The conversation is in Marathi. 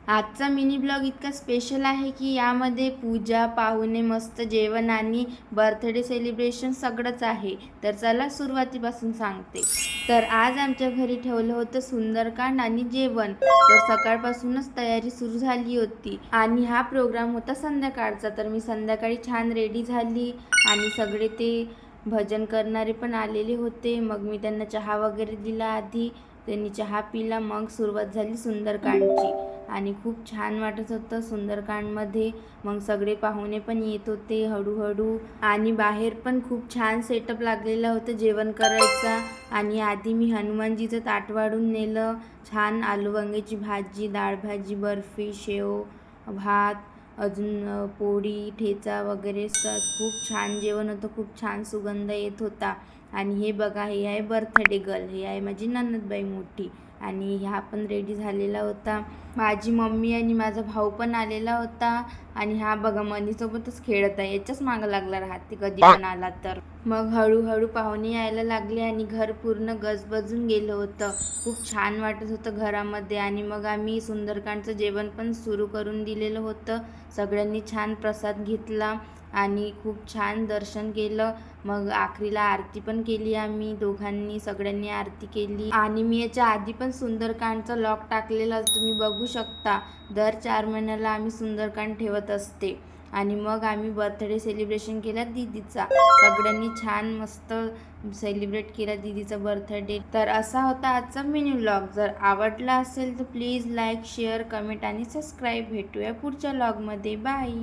आजचा मिनी ब्लॉग इतका स्पेशल आहे की यामध्ये पूजा, पाहुणे, मस्त जेवण आणि बर्थडे सेलिब्रेशन सगळंच आहे. तर चला सुरुवातीपासून सांगते. तर आज आमच्या घरी ठेवलं होतं सुंदरकांड आणि जेवण. तर सकाळपासूनच तयारी सुरू झाली होती आणि हा प्रोग्राम होता संध्याकाळचा. तर मी संध्याकाळी छान रेडी झाली आणि सगळे ते भजन करणारे पण आलेले होते. मग मी त्यांना चहा वगैरे दिला. आधी त्यांनी चहा पिला, मग सुरुवात झाली सुंदरकांडची आणि खूप छान वाटत होतं सुंदरकांडमध्ये. मग सगळे पाहुणे पण येत होते हळूहळू आणि बाहेर पण खूप छान सेटअप लागलेला होतं जेवण करायचा. आणि आधी मी हनुमानजीचं ताट वाढून नेलं. छान आलू वांग्याची भाजी, डाळ भाजी, बर्फी, शेव, भात, अजून पोळी, ठेचा वगैरे खूप छान जेवण होतं. खूप छान सुगंध येत होता. आणि हे बघा, हे आहे बर्थडे गर्ल, हे आहे माझी ननदबाई मोठी आणि ह्या पण रेडी झालेला होता. माझी मम्मी आणि माझा भाऊ पण आलेला होता. आणि हा बघा मनीसोबतच खेळत आहे, याच्याच मागं लागला राहते कधी पण आला तर. मग हळूहळू पाहुणे यायला लागले आणि घर पूर्ण गजबजून गेलं होतं. खूप छान वाटत होतं घरामध्ये. आणि मग आम्ही सुंदरकांडचं जेवण पण सुरू करून दिलेलं होतं. सगळ्यांनी छान प्रसाद घेतला आणि खूप छान दर्शन केलं. मग आखरीला आरती पण केली आम्ही दोघांनी, सगळ्यांनी आरती केली. आणि मी याच्या आधी पण सुंदरकांडचा लॉग टाकलेला तुम्ही बघू शकता. दर 4 महिन्याला आम्ही सुंदरकांड ठेवत असते. आणि मग आम्ही बर्थडे सेलिब्रेशन केला दीदीचा. सगळ्यांनी छान मस्त सेलिब्रेट केला दीदीचा बर्थडे. तर असा होता आजचा मिनी व्लॉग. जर आवडला असेल तर प्लीज लाईक, शेअर, कमेंट आणि सबस्क्राईब. भेटूया पुढच्या व्लॉगमध्ये. बाय.